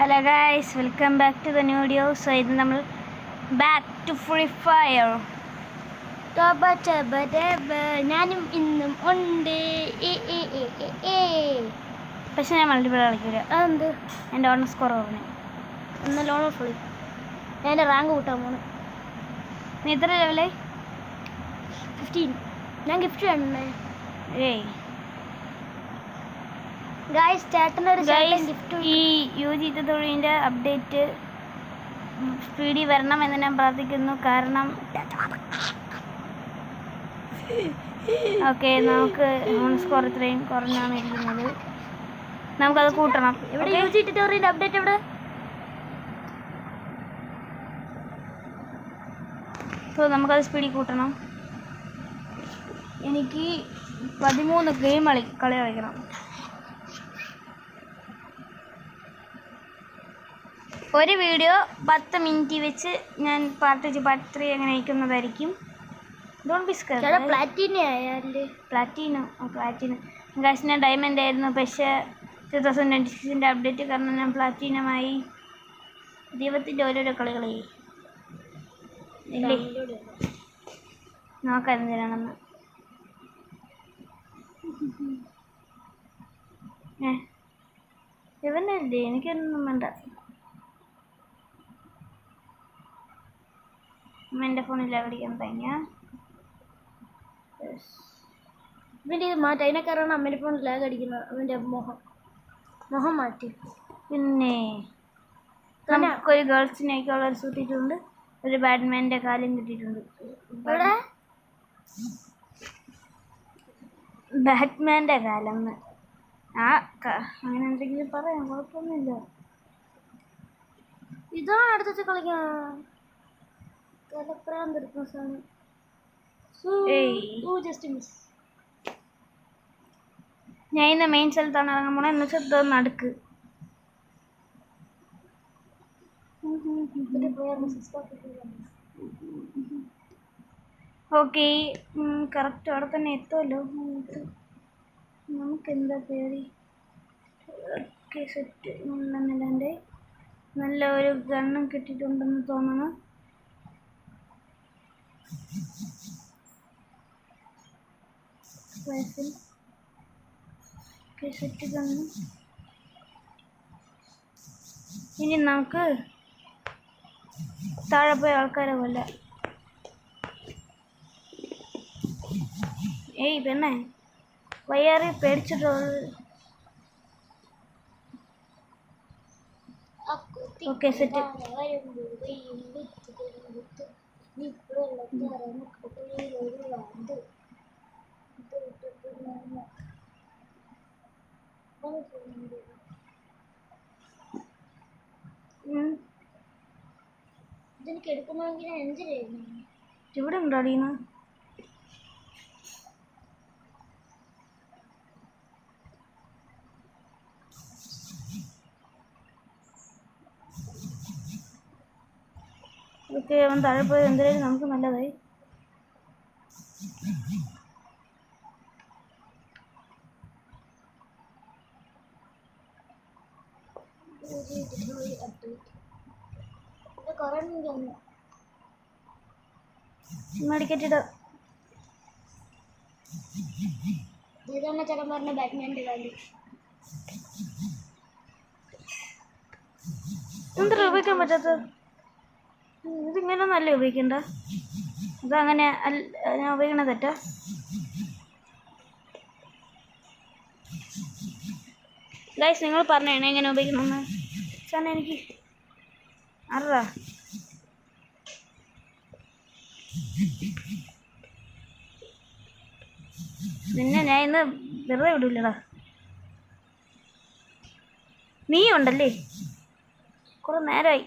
Hello guys, welcome back to the new video. So ഇത് നമ്മൾ back to free fire. ഞാനും ഇന്നും ഉണ്ട്. പക്ഷെ ഞാൻ മൾട്ടിപ്ലെയർ കളിക്കില്ല. അതെന്ത്? എൻ്റെ ഓൺ സ്കോർ പറഞ്ഞു. എന്നാൽ ഓൺ ഫുള്ളി ഞാൻ എൻ്റെ റാങ്ക് കൂട്ടാൻ പോണ്. നീ എത്ര ലെവലായി? 15. ഞാൻ ഗിഫ്റ്റ് വേണ്ടേ? ഏയ് ഗൈസ്, ചേട്ടൻ്റെ ഒരു ഗിഫ്റ്റ്. ഈ UG തൊഴിലിൻ്റെ അപ്ഡേറ്റ് സ്പീഡിൽ വരണം എന്ന് ഞാൻ പ്രാർത്ഥിക്കുന്നു. കാരണം ഓക്കെ, നമുക്ക് ഓൺ സ്കോർ ഇത്രയും കുറഞ്ഞാണ് ഇരിക്കുന്നത്. നമുക്കത് കൂട്ടണം. ഇവിടെ UG ട്യൂട്ടോറിയലിൻ്റെ അപ്ഡേറ്റ് എവിടെ? സോ നമുക്കത് സ്പീഡിൽ കൂട്ടണം. എനിക്ക് 13 ഗെയിം കളി കളിക്കണം. ഒരു വീഡിയോ 10 മിനിറ്റ് വെച്ച് ഞാൻ പാർട്ട് 3 അങ്ങനെ അയക്കുന്നതായിരിക്കും. Don't be scared. Platinum guys, ഞാൻ ഡയമണ്ട് ആയിരുന്നു. പക്ഷേ 2026 അപ്ഡേറ്റ് കാരണം ഞാൻ പ്ലാറ്റിനമായി. ദൈവത്തിൻ്റെ ഓരോരോ കളികളേ ഇല്ലേ, നോക്കാം എന്തിനാണെന്ന്. ഇവനല്ലേ, എനിക്കൊന്നും വേണ്ട. എൻ്റെ ഫോണിൽ അടിക്കാൻ തയ്യാ. ഇവൻ്റെ ഇത് മാറ്റി. അതിനെ കാരണം അമ്മേൻ്റെ ഫോൺ ലാഗ് അടിക്കുന്നത്. അവൻ്റെ മുഖം മാറ്റി. പിന്നെ നമുക്കൊരു ഗേൾസിനേക്കുള്ള ഒരു കിട്ടിയിട്ടുണ്ട്. ഒരു ബാറ്റ്മാൻ്റെ കാലും കിട്ടിയിട്ടുണ്ട്. ബാറ്റ്മാൻ്റെ കാലം അങ്ങനെ എന്തെങ്കിലും പറയാം, കുഴപ്പമൊന്നുമില്ല. ഇതാണ് അടുത്ത കളിക്കാൻ ഞാൻ ഇന്ന് മെയിൻ സ്ഥലത്താണ് ഇറങ്ങാൻ പോണേ. എന്ന് വെച്ചാൽ നടുക്ക്. ഓക്കെ, കറക്റ്റ് അവിടെ തന്നെ എത്തുമല്ലോ. നമുക്ക് എന്താ പേടി. Okay, set. എൻ്റെ നല്ല ഒരു ഗണ്ണും കിട്ടിയിട്ടുണ്ടെന്ന് തോന്നണം. Set gun. ഇനി നമുക്ക് താഴെ പോയി ആൾക്കാരെ കൊല്ലാം. ഏയ് പെണ്ണേ, വയ്യാറി പേടിച്ചിട്ടോ? Okay, set. ഇതെനിക്ക് എടുക്കണമെങ്കിൽ 5 രൂപ. ഇവിടെ ഉണ്ടോ അടീന? ഓക്കെ, അവൻ താഴെ പോയത് എന്തായാലും നമുക്ക് നല്ലതായി. മേടിക്കട്ടിട ചേട്ടൻ പറഞ്ഞ ബാറ്റ്മാൻ്റെ കാര്യം എന്താ ഉപയോഗിക്കാൻ പറ്റാത്ത? ഇതിങ്ങനെ നല്ല ഉപയോഗിക്കണ്ട. അതങ്ങനെ ഞാൻ ഉപയോഗിക്കണ തെറ്റാ. ഗൈസ്, നിങ്ങൾ പറഞ്ഞേ എങ്ങനെ ഉപയോഗിക്കണമെന്ന്. ചേട്ടാ എനിക്ക് അറിയാ. നിന്നെ ഞാൻ ഇന്ന് വെറുതെ വിടില്ലടാ. നീ ഉണ്ടല്ലേ, കുറെ നേരമായി.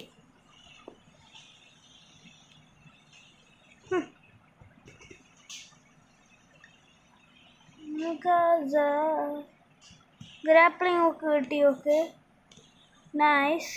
ഗ്രാപ്ലിംഗ് ഒക്കെ കിട്ടി. Okay, nice.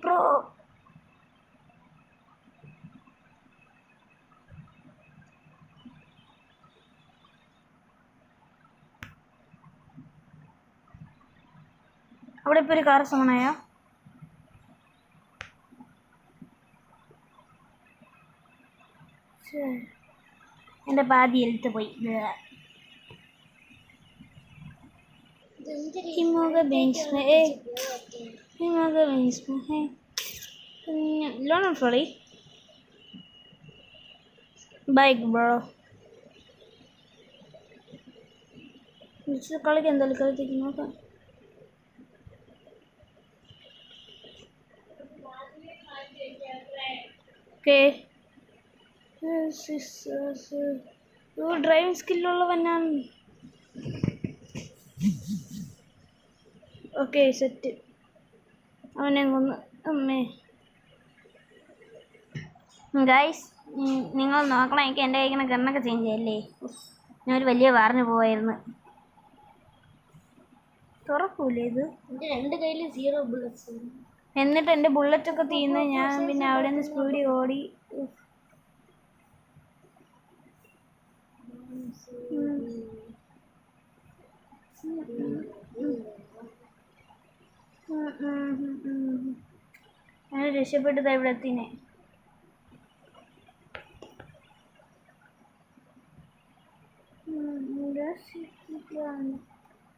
പ്രോ. അവിടെ ഇപ്പോൾ ഒരു കാർ സോണായോ? എൻ്റെ പാതി എഴുത്ത് പോയി. हिमोगा बेंच में हिमोगा बेंच में है लोन फ्लोरी बाइक ब्रो नीचे കളി എന്തായാലും കളിത്തേക്ക് നോക്കാം. ഓക്കെ ഡ്രൈവിംഗ് സ്കില്ലുള്ളവനാണ്. Okay set. അവനെ കൊന്ന്. അമ്മേ ഗൈസ്, നിങ്ങൾ നോക്കണം. എനിക്ക് എൻ്റെ കൈക്കുന്ന ഗണ്ണൊക്കെ ചേഞ്ച് ചെയ്യല്ലേ. ഞാനൊരു വലിയ വാറിന് പോവായിരുന്നു. തുറക്കൂലേ ഇത്? എൻ്റെ 2 കയ്യിൽ 0 ബുള്ളറ്റ്സ്. എന്നിട്ട് എൻ്റെ ബുള്ളറ്റൊക്കെ തീർന്ന് ഞാൻ പിന്നെ അവിടെ നിന്ന് സ്പീഡിൽ ഓടി. ഞാൻ രക്ഷപ്പെട്ടത് ഇവിടെ എത്തിനെ.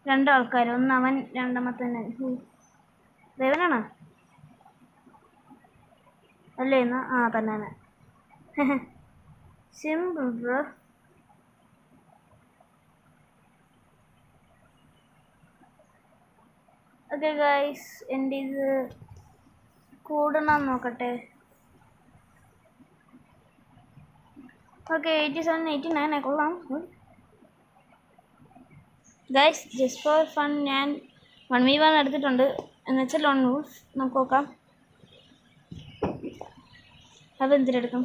2 ആൾക്കാർ, ഒന്ന് അവൻ, രണ്ടാമത്തന്നെ ദേവനാണോ അല്ലേ? എന്നാ ആ തന്നെ സിമ്പിൾ ബ്രോ. ഓക്കെ ഗൈസ്, എൻ്റെ ഇത് കൂടണം നോക്കട്ടെ. ഓക്കെ 87 89 കൊള്ളാം. ഗൈസ്, ജസ്റ്റ് ഫോർ ഫൺ ഞാൻ 1v1 എടുത്തിട്ടുണ്ട്. എന്നുവെച്ചാൽ ലോൺ വൂൾഫ്. നമുക്ക് നോക്കാം അതെന്തിനെടുക്കും.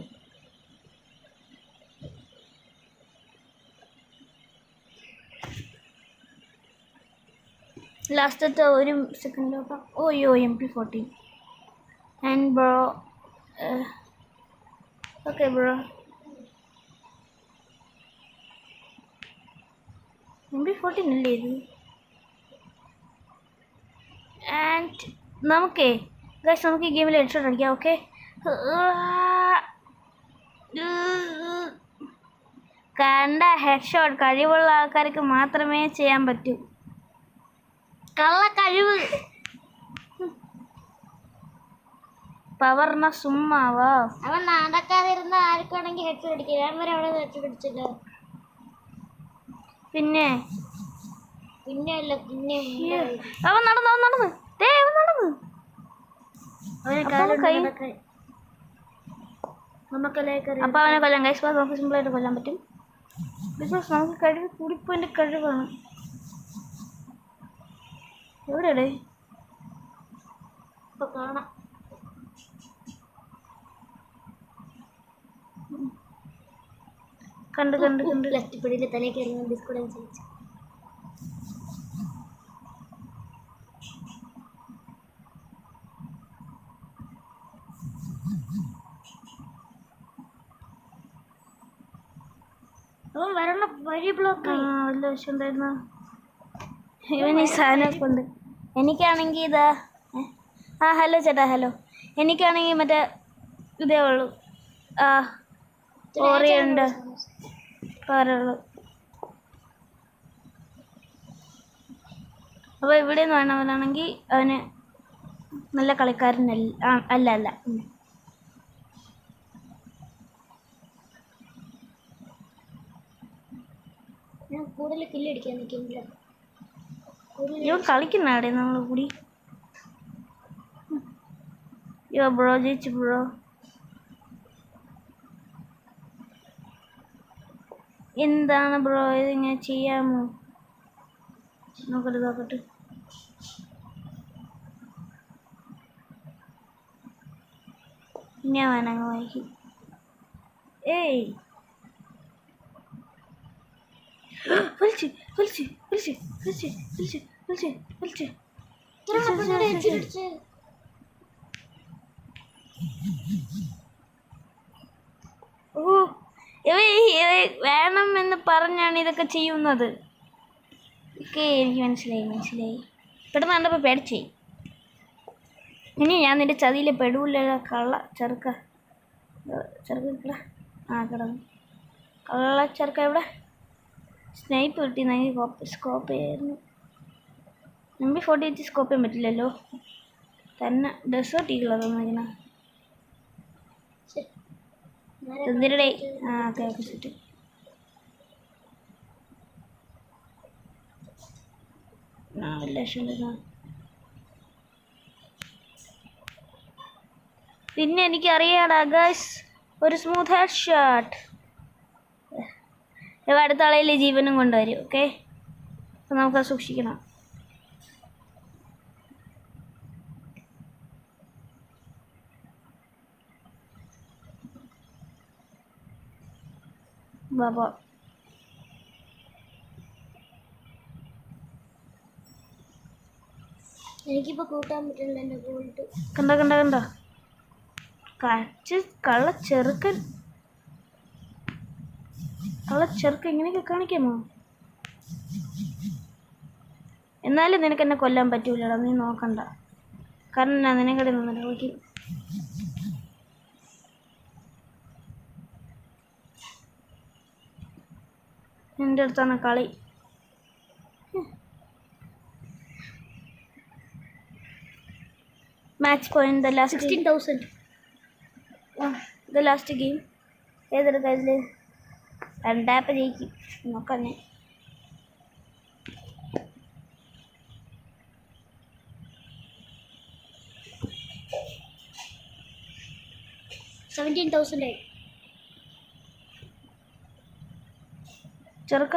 ലാസ്റ്റത്തെ 1 സെക്കൻഡ് നോക്കാം. OYO MP40 and bro. Okay bro, MP40 അല്ലേ ഇത്? ആൻഡ് നമുക്കേ ഗൈസ് നമുക്ക് ഈ ഗെയിമിൽ ഹെഡ്ഷോട്ട് അടിക്കാം. ഓക്കെ, കണ്ട ഹെഡ്ഷോട്ട് കഴിവുള്ള ആൾക്കാർക്ക് മാത്രമേ ചെയ്യാൻ പറ്റൂ. കള്ള കഴിവ് പവർണ സുമ്മാവാ. അവൻ നടക്കാതിരുന്ന ആർക്കാണെങ്കിൽ ഹെഡ് അടിക്കുക. ഞാൻ വരെ അവിടെ വെച്ച് പിടിച്ചില്ല. പിന്നെ അല്ല പിന്നെ അവൻ നടന്നു അവൻ നടന്നു. അപ്പൊ അവനെ കൊല്ലാൻ ഗൈസ്. നമുക്ക് സിമ്പിളായിട്ട് കൊല്ലാൻ പറ്റും. ബിക്കോസ് നമുക്ക് കഴിവ് കൂടിപ്പോയിൻ്റെ കഴിവാണ്. എവിടെയടേ? ഇപ്പൊ കാണാം. കണ്ട് ലത്തിപ്പടിയിലെ തലേ കയറുന്ന ബിസ്കൂട്ട് അനുസരിച്ച് അവൻ വരണ വഴി ബ്ലോക്ക്. വലിയ വിഷയം എന്തായിരുന്നു ഇവൻ ഈ സാധനമൊക്കെ ഉണ്ട്. എനിക്കാണെങ്കിൽ ഇതാ ഹലോ ചേട്ടാ ഹലോ. എനിക്കാണെങ്കിൽ മറ്റേ ഇതേ ഉള്ളൂ. ഓറിയുണ്ട് കാറുള്ളൂ. അപ്പോൾ ഇവിടെ നിന്ന് വേണവനാണെങ്കിൽ അവന് നല്ല കളിക്കാരനല്ല. അല്ല ഞാൻ കൂടുതൽ കില്ലടിക്കാൻ നിൽക്കുന്നില്ല. ഇവൻ കളിക്കുന്ന അവിടെ നമ്മൾ കൂടി. യോ ബ്രോ ജയിച്ചു ബ്രോ. എന്താണ് ബ്രോ ഇതിങ്ങനെ ചെയ്യാമോ? നോക്കട്ടെ. ഞാൻ വേണങ്ങ് വായിക്കും. ഏയ് വലിച്ച് ഓ ഇവ വേണമെന്ന് പറഞ്ഞാണ് ഇതൊക്കെ ചെയ്യുന്നത്. ഓക്കെ, എനിക്ക് മനസ്സിലായി. പെട്ടെന്ന് കണ്ടപ്പോൾ പേടിച്ചേ. ഇനി ഞാൻ നിന്റെ ചതിയിൽ പെടൂലല്ലോ കള്ള ചെറുക്ക. ചെറുക്ക കിടന്നു. കള്ള ചെറുക്ക എവിടെ? സ്നൈപ്പ് കിട്ടിയെന്നെങ്കിൽ സ്കോപ്പ് ചെയ്യായിരുന്നു. MP40 വെച്ച് സ്കോപ്പ് ചെയ്യാൻ പറ്റില്ലല്ലോ. തന്നെ ഡെസേർട്ട് ഈഗിളതൊന്നും ഇങ്ങനെ എന്തിനടേ. Okay set. പിന്നെ എനിക്കറിയാടാ ഗൈസ്, ഒരു സ്മൂത്ത് ഹെഡ് ഷോട്ട് അടുത്ത ആളയിൽ ജീവനും കൊണ്ടുവരും. ഓക്കെ, അപ്പം നമുക്കത് സൂക്ഷിക്കണം. ബാബാ എനിക്കിപ്പോൾ കൂട്ടാൻ പറ്റില്ല എൻ്റെ ഗോൾഡ്. കണ്ട കള്ള ചെറുക്കൻ ഇങ്ങനെയൊക്കെ കാണിക്കാമോ? എന്നാലും നിനക്ക് എന്നെ കൊല്ലാൻ പറ്റൂലടാ, നീ നോക്കണ്ട. കാരണം ഞാൻ നിനക്കടെ നിന്നിട്ട് വിളിക്കും. എൻ്റെ അടുത്താണ് കളി. Match point the last 16,000. The last game ഏതെടുക്കാം? ഇതിൽ രണ്ടാപ്പ് ജയിക്കും. നോക്കാം ഞാൻ. ചെറുക്ക,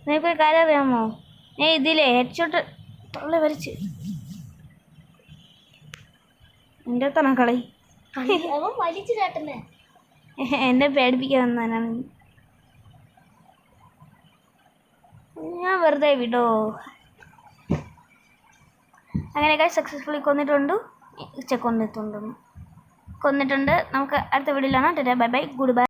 നിനക്കൊരു കാര്യം അറിയാമോ? ഇതിലേ ഹെഡ് ഷോട്ട് തള്ളി വരച്ച് എൻ്റെ അടുത്താണ് കളി. അവൻ വലിച്ചു കാട്ടുന്നേ. എന്നെ പേടിപ്പിക്കാൻ വന്നതാണ്. ഞാൻ വെറുതെ വിടോ. അങ്ങനെയൊക്കെ സക്സസ്ഫുള്ളി കൊന്നിട്ടുണ്ട്. കൊന്നിട്ടുണ്ട്. നമുക്ക് അടുത്ത വീഡിയോയിലാണ്. Bye bye, good bye.